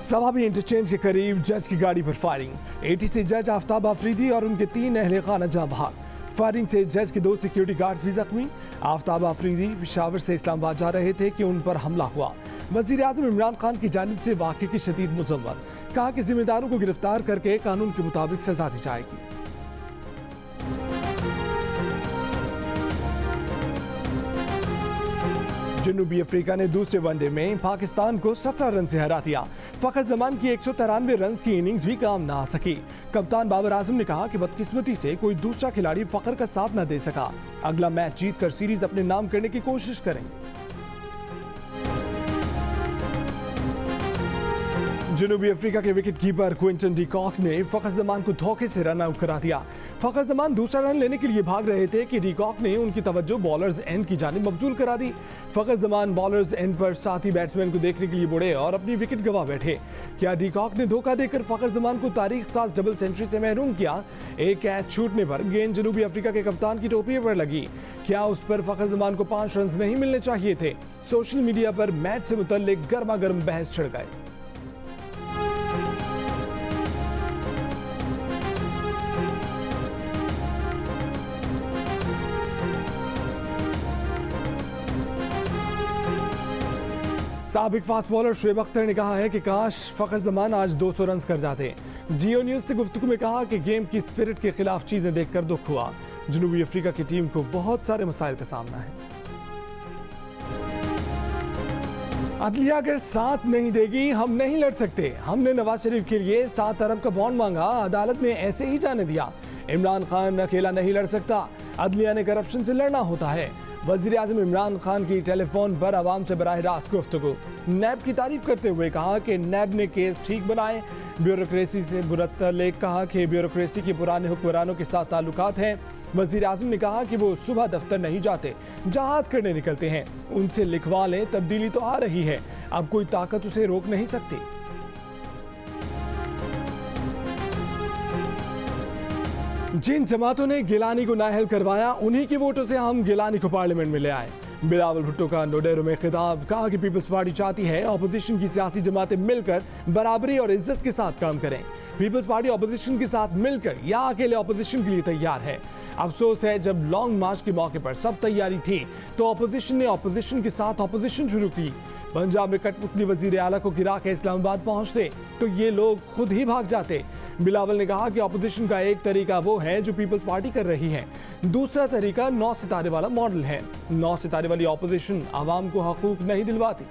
Swabi interchange के करीब जज की गाड़ी पर फायरिंग। एटीसी जज आफ्ताब अफरीदी और उनके 3 अहले खाना जहां भाग। फायरिंग से जज के 2 सिक्योरिटी गार्ड्स भी जख्मी। आफ्ताब अफरीदी पेशावर से इस्लामाबाद जा रहे थे कि उन पर हमला हुआ। वजीर आजम इमरान खान की जानिब से वाक़े की शदीद मुज़म्मत, कहा कि जिम्मेदारों को गिरफ्तार करके कानून के मुताबिक सजा दी जाएगी। जनूबी अफ्रीका ने दूसरे वनडे में पाकिस्तान को 17 रन से हरा दिया। फखर जमान की 193 रन की इनिंग्स भी काम ना आ सकी। कप्तान बाबर आजम ने कहा कि बदकिस्मती से कोई दूसरा खिलाड़ी फखर का साथ न दे सका। अगला मैच जीतकर सीरीज अपने नाम करने की कोशिश करेंगे। जनूबी अफ्रीका के wicket keeper Quinton de Kock ने फखर जमान को धोखे से रन आउट करा दिया। फखर जमान दूसरा रन लेने के लिए भाग रहे थे कि डी कॉक ने उनकी तवज्जो बॉलर्स एंड की जानिब मबजूल करा दी। फखर जमान बॉलर्स एंड पर साथी बैट्समैन को देखने के लिए मुड़े और अपनी विकेट गंवा बैठे। क्या डी कॉक ने धोखा देकर फखर जमान को तारीख साज डबल सेंचुरी से महरूम किया? एक कैच छूटने पर गेंद जनूबी अफ्रीका के कप्तान की टोपी पर लगी। क्या उस पर फखर जमान को 5 रन नहीं मिलने चाहिए थे? सोशल मीडिया पर मैच से मुतल्लिक गर्मा गर्म बहस छिड़ गए। साबिक फास्ट बॉलर शुएब अख्तर ने कहा है कि काश फखर जमान आज 200 रन कर जाते। जियो न्यूज से गुफ्तगू में कहा कि गेम की स्पिरिट के खिलाफ चीजें देखकर दुख हुआ। जनूबी अफ्रीका की टीम को बहुत सारे मसाइल का सामना है। अदलिया अगर साथ नहीं देगी हम नहीं लड़ सकते। हमने नवाज शरीफ के लिए 7 अरब का बॉन्ड मांगा, अदालत ने ऐसे ही जाने दिया। इमरान खान अकेला नहीं लड़ सकता, अदलिया ने करप्शन से लड़ना होता है। वजीर आजम इमरान खान की टेलीफोन पर आवाम से बराह रास्त गुफ्तगू। नैब की तारीफ करते हुए कहा कि नैब ने केस ठीक बनाए। ब्यूरोक्रेसी से मुतल्लिक कहा कि ब्यूरोक्रेसी के पुराने हुक्मरानों के साथ ताल्लुकात हैं। वजीर आजम ने कहा कि वो सुबह दफ्तर नहीं जाते, जहाद करने निकलते हैं। उनसे लिखवा लें, तब्दीली तो आ रही है, अब कोई ताकत उसे रोक नहीं सकती। जिन जमातों ने गिलानी को नाअहल करवाया, उन्हीं के वोटों से हम गिलानी को पार्लियामेंट में ले आए। बिलावल भुट्टो का नोडेरो में खिताब, कहा कि पीपल्स पार्टी चाहती है ऑपोजिशन की सियासी जमातें मिलकर बराबरी और इज्जत के साथ काम करें। पीपल्स पार्टी ऑपोजिशन के साथ मिलकर या अकेले ऑपोजिशन के लिए तैयार है। अफसोस है जब लॉन्ग मार्च के मौके पर सब तैयारी थी तो ऑपोजिशन ने ऑपोजिशन के साथ ऑपोजिशन शुरू की। पंजाब में कठपुतली वजीर आला को गिरा के इस्लामाबाद पहुंचते तो ये लोग खुद ही भाग जाते। बिलावल ने कहा कि ऑपोजिशन का एक तरीका वो है जो पीपल्स पार्टी कर रही है, दूसरा तरीका 9 सितारे वाला मॉडल है। 9 सितारे वाली ऑपोजिशन आवाम को हकूक नहीं दिलवाती।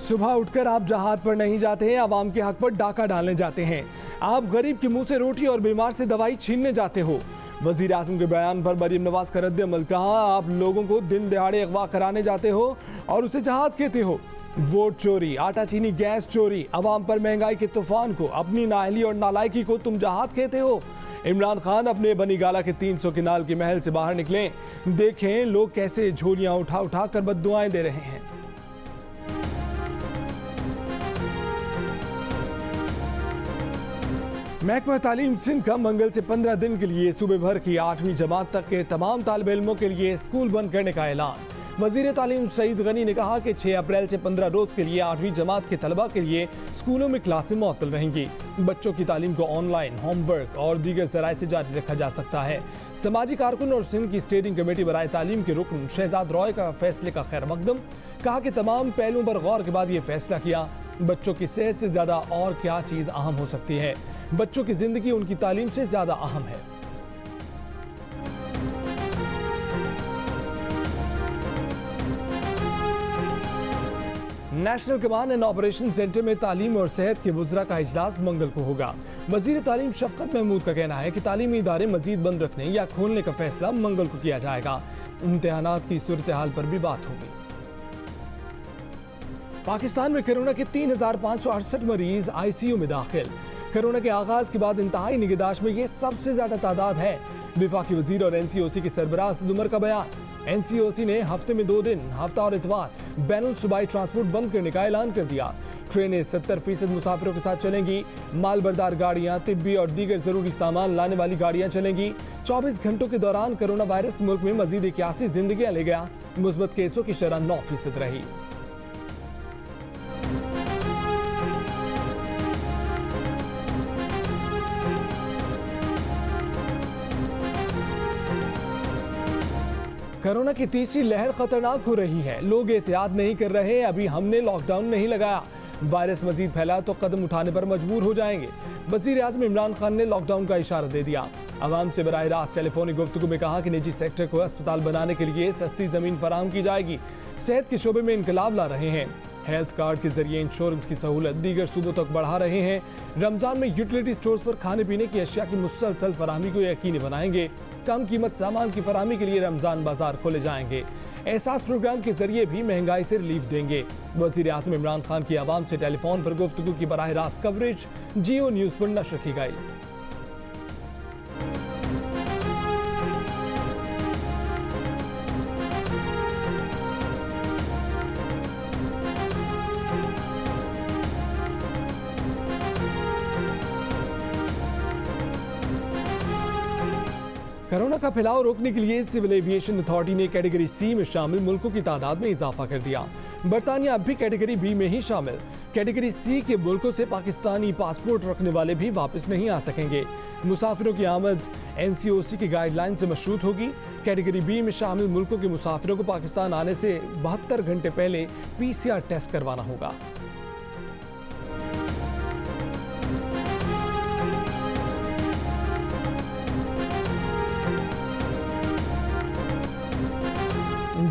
सुबह उठकर आप जहाद पर नहीं जाते हैं, आवाम के हक पर डाका डालने जाते हैं। आप गरीब के मुंह से रोटी और बीमार से दवाई छीनने जाते हो। वजीर आजम के बयान पर मरीम नवाज का रद्द अमल, कहा आप लोगों को दिन दिहाड़े अगवा कराने जाते हो और उसे जहाद कहते हो। वोट चोरी, आटा चीनी गैस चोरी, अवाम पर महंगाई के तूफान को, अपनी नाअहली और नालायकी को तुम जहाद कहते हो। इमरान खान अपने बनी गाला के 300 किनाल के महल से बाहर निकले, देखें लोग कैसे झोलियां उठा उठा कर बद्दुआएं दे रहे हैं। महकमा तालीम सिंध का मंगल से 15 दिन के लिए सूबे भर की 8वीं जमात तक के तमाम तालिब इल्मों के लिए स्कूल बंद करने का ऐलान। वजीर तालीम सईद गनी ने कहा कि 6 अप्रैल से 15 रोज के लिए 8वीं जमात के तलबा के लिए स्कूलों में क्लासें मुअत्तल रहेंगी। बच्चों की तालीम को ऑनलाइन, होमवर्क और दीगर ज़राए से जारी रखा जा सकता है। समाजी कारकुन और सिंध की स्टेडिंग कमेटी बराए तालीम के रुकन शहजाद रॉय का फैसले का खैर मकदम, कहा कि तमाम पहलुओं पर गौर के बाद ये फैसला किया। बच्चों की सेहत से ज़्यादा और क्या चीज़ अहम हो सकती है? बच्चों की जिंदगी उनकी तालीम से ज्यादा अहम है। National command and operation centre में तालीम और सेहत के वुज़रा का इजलास मंगल को होगा। वजीर तालीम शफकत महमूद का कहना है कि तालीमी इदारे मजीद बंद रखने या खोलने का फैसला मंगल को किया जाएगा। इम्तिहानात की सूरत हाल पर भी बात होगी। पाकिस्तान में कोरोना के 3568 मरीज ICU में दाखिल। कोरोना के आगाज के बाद इंतहाई निगहदाश्त में ये सबसे ज्यादा तादाद है। विफाकी वजीर और NCOC के सरबराह असद उमर का बयान। NCOC ने हफ्ते में 2 दिन, हफ्ता और इतवार, बैनुल सूबाई ट्रांसपोर्ट बंद करने का ऐलान कर दिया। ट्रेनें 70% मुसाफिरों के साथ चलेंगी। मालबरदार गाड़ियां, तिब्बी और दीगर जरूरी सामान लाने वाली गाड़ियां चलेंगी। 24 घंटों के दौरान कोरोना वायरस मुल्क में मजीद 81 जिंदगियां ले गया। मुस्बत केसों की शरह 9% रही। कोरोना की तीसरी लहर खतरनाक हो रही है। लोग एहतियात नहीं कर रहे। अभी हमने लॉकडाउन नहीं लगाया, वायरस मजीद फैला तो कदम उठाने पर मजबूर हो जाएंगे। वजीर आज़म इमरान खान ने लॉकडाउन का इशारा दे दिया। आवाम से बराह रास्त टेलीफोनिक गुफ्तगू में कहा कि निजी सेक्टर को अस्पताल बनाने के लिए सस्ती जमीन फराहम की जाएगी। सेहत के शोबे में इनकलाब ला रहे हैं। हेल्थ कार्ड के जरिए इंश्योरेंस की सहूलत दीगर सूबों तक बढ़ा रहे हैं। रमजान में यूटिलिटी स्टोर्स पर खाने पीने की अशिया की मुसलसल फराहमी को यकीनी बनाएंगे। कम कीमत सामान की फराहमी के लिए रमजान बाजार खोले जाएंगे। एहसास प्रोग्राम के जरिए भी महंगाई से रिलीफ देंगे। वजीर आज़म इमरान खान की आवाम से टेलीफोन पर गुफ्तगू की बराह रास्त कवरेज जियो न्यूज पर नशर की गई। कोरोना का फैलाव रोकने के लिए सिविल एविएशन अथॉरिटी ने कैटेगरी सी में शामिल मुल्कों की तादाद में इजाफा कर दिया। बरतानिया अब भी कैटेगरी बी में ही शामिल। कैटेगरी सी के मुल्कों से पाकिस्तानी पासपोर्ट रखने वाले भी वापस नहीं आ सकेंगे। मुसाफिरों की आमद NCOC की गाइडलाइन से मशरूत होगी। कैटेगरी बी में शामिल मुल्कों के मुसाफिरों को पाकिस्तान आने से 72 घंटे पहले PCR टेस्ट करवाना होगा।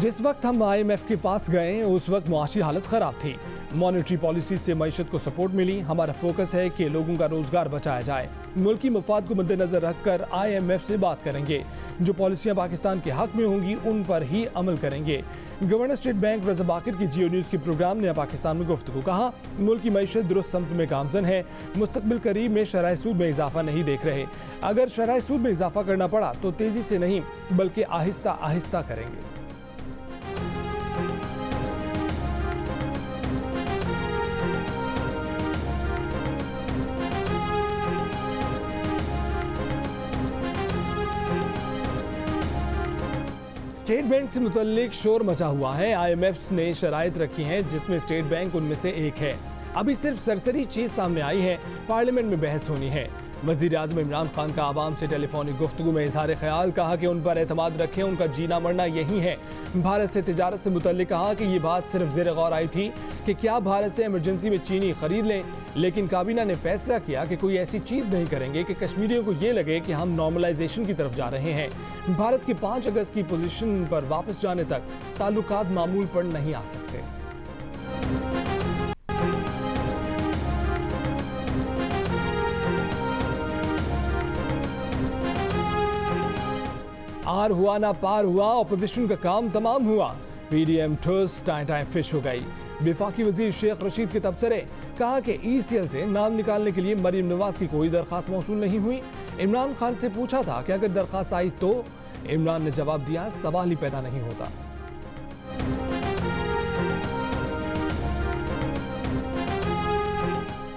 जिस वक्त हम IMF के पास गए उस वक्त मुआशी हालत खराब थी। मॉनेटरी पॉलिसी से मईशत को सपोर्ट मिली। हमारा फोकस है कि लोगों का रोजगार बचाया जाए। मुल्की मफाद को मद्देनजर रखकर IMF से बात करेंगे। जो पॉलिसियां पाकिस्तान के हक में होंगी उन पर ही अमल करेंगे। गवर्नर स्टेट बैंक रजा बाकिर की जियो न्यूज के प्रोग्राम ने पाकिस्तान में गुफ्तगू कहा, मुल्क की मईशत दुरुस्त समत में गामजन है। मुस्तकबिल करीब में शरह सूद में इजाफा नहीं देख रहे। अगर शरह सूद में इजाफा करना पड़ा तो तेजी से नहीं बल्कि आहिस्ता आहिस्ता करेंगे। स्टेट बैंक से मुतल्लिक शोर मचा हुआ है। IMF ने शराइत रखी हैं जिसमें स्टेट बैंक उनमें से एक है। अभी सिर्फ सरसरी चीज सामने आई है, पार्लियामेंट में बहस होनी है। वजीर आज़म इमरान खान का आवाम से टेलीफोनिक गुफ्तगू में इजहार ख्याल, कहा कि उन पर एतमाद रखें, उनका जीना मरना यही है। भारत से तिजारत से मुतल्लिक कहा कि ये बात सिर्फ ज़ेर गौर आई थी कि क्या भारत से इमरजेंसी में चीनी खरीद लें, लेकिन काबीना ने फैसला किया कि कोई ऐसी चीज़ नहीं करेंगे कि कश्मीरियों को ये लगे कि हम नॉर्मलाइजेशन की तरफ जा रहे हैं। भारत की 5 अगस्त की पोजीशन पर वापस जाने तक ताल्लुकात मामूल पर नहीं आ सकते। आर हुआ ना पार हुआ, अपोजिशन का काम तमाम हुआ। PDM ठोस टाइम टाइम फिश हो गई। वफाकी वजीर शेख रशीद के तबसरे, कहा कि ECL से नाम निकालने के लिए मरीम नवाज की कोई दरखास्त मौसूल नहीं हुई। इमरान खान से पूछा था कि अगर दरखास्त आई तो इमरान ने जवाब दिया, सवाल ही पैदा नहीं होता।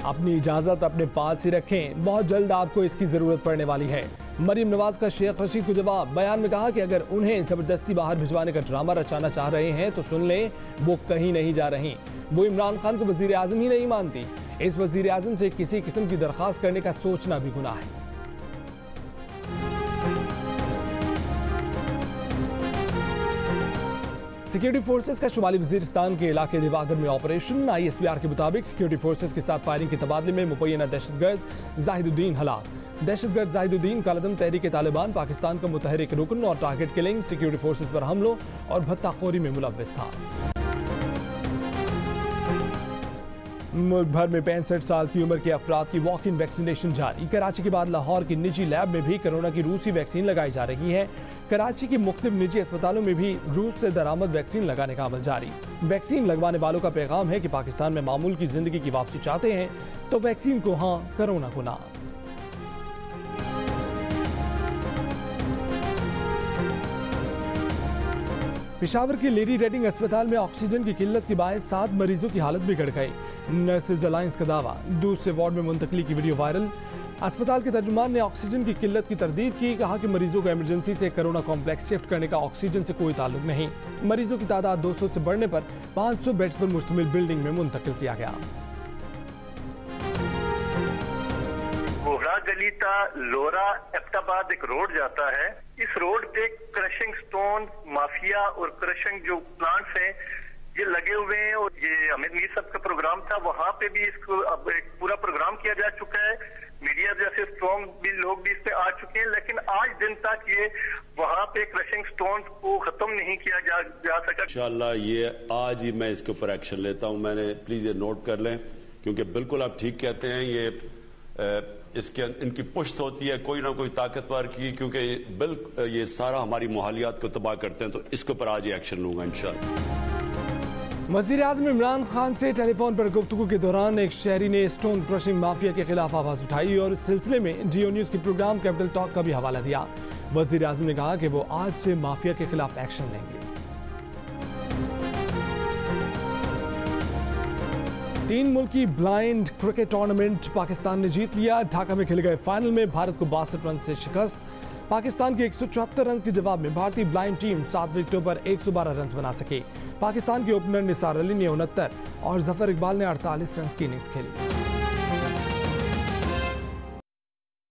अपनी इजाजत अपने पास ही रखें, बहुत जल्द आपको इसकी जरूरत पड़ने वाली है। मरीम नवाज का शेख रशीद को जवाब। बयान में कहा कि अगर उन्हें जबरदस्ती बाहर भिजवाने का ड्रामा रचाना चाह रहे हैं तो सुन लें, वो कहीं नहीं जा रही। वो इमरान खान को वजीर आजम ही नहीं मानती। इस वजीर आजम से किसी किस्म की दरखास्त करने का सोचना भी गुनाह है। सिक्योरिटी फोर्सेस का शुमाली वजीरिस्तान के इलाके दिवागर में ऑपरेशन। ISPR के मुताबिक सिक्योरिटी फोर्सेस के साथ फायरिंग के तबादले में मुबैना दहशतगर्द जाहिदुद्दीन हलाक। दहशतगर्द जाहिदुद्दीन कालदम तहरीक तालिबान पाकिस्तान का मुतहरिक रुकन और टारगेट किलिंग, सिक्योरिटी फोर्सेस पर हमलों और भत्ताखोरी में मुलव्विस था। मुल्क भर में 65 साल की उम्र के अफराद की वॉक इन वैक्सीनेशन जारी। कराची के बाद लाहौर की निजी लैब में भी कोरोना की रूसी वैक्सीन लगाई जा रही है। कराची की मुख्तलिफ निजी अस्पतालों में भी रूस से दरामद वैक्सीन लगाने का अमल जारी। वैक्सीन लगवाने वालों का पैगाम है कि पाकिस्तान में मामूल की जिंदगी की वापसी चाहते हैं तो वैक्सीन को हाँ, कोरोना को ना। पेशावर के लेडी रेडिंग अस्पताल में ऑक्सीजन की किल्लत के बायस 7 मरीजों की हालत बिगड़ गई। नर्सेज अलायंस का दावा, दूसरे वार्ड में मुंतकली की वीडियो वायरल। अस्पताल के तर्जुमान ने ऑक्सीजन की किल्लत की तरदीद की, कहा कि मरीजों को इमरजेंसी से कोरोना कॉम्प्लेक्स शिफ्ट करने का ऑक्सीजन से कोई ताल्लुक नहीं। मरीजों की तादाद 200 से बढ़ने पर 500 बेड्स पर मुश्तमिल बिल्डिंग में मुंतकिल किया गया। कोहरा गलीता लोरा एबटाबाद एक रोड जाता है। इस रोड पे क्रशिंग स्टोन माफिया और क्रशिंग जो प्लांट्स हैं ये लगे हुए हैं, और ये अमित मीर साहब का प्रोग्राम था, वहां पे भी इसको अब एक पूरा प्रोग्राम किया जा चुका है। मीडिया जैसे स्ट्रॉन्ग भी लोग भी इस पे आ चुके हैं, लेकिन आज दिन तक ये वहां पे क्रशिंग स्टोन को खत्म नहीं किया जा सका। इंशाल्लाह ये आज ही मैं इसके ऊपर एक्शन लेता हूं। मैंने प्लीज ये नोट कर लें, क्योंकि बिल्कुल आप ठीक कहते हैं, ये इसके इनकी पुश्त होती है कोई ना कोई ताकतवर की, क्योंकि ये सारा हमारी माहौलियात को तबाह करते हैं। तो इसके ऊपर आज ही एक्शन लूंगा इंशाल्लाह। वज़ीर आज़म इमरान खान से टेलीफोन पर गुफ्तगू के दौरान एक शहरी ने स्टोन क्रशिंग माफिया के खिलाफ आवाज उठाई और इस सिलसिले में जियो न्यूज के प्रोग्राम कैपिटल टॉक का भी हवाला दिया। वज़ीर आज़म ने कहा कि वो आज से माफिया के खिलाफ एक्शन लेंगे। 3 मुल्की ब्लाइंड क्रिकेट टूर्नामेंट पाकिस्तान ने जीत लिया। ढाका में खेले गए फाइनल में भारत को 62 रन से शिकस्त। पाकिस्तान के 174 रन के जवाब में भारतीय ब्लाइंड टीम 7 विकेटों पर 112 रन बना सकी। पाकिस्तान के ओपनर निसार अली ने 69 और जफर इकबाल ने 48 रन की इनिंग्स खेली।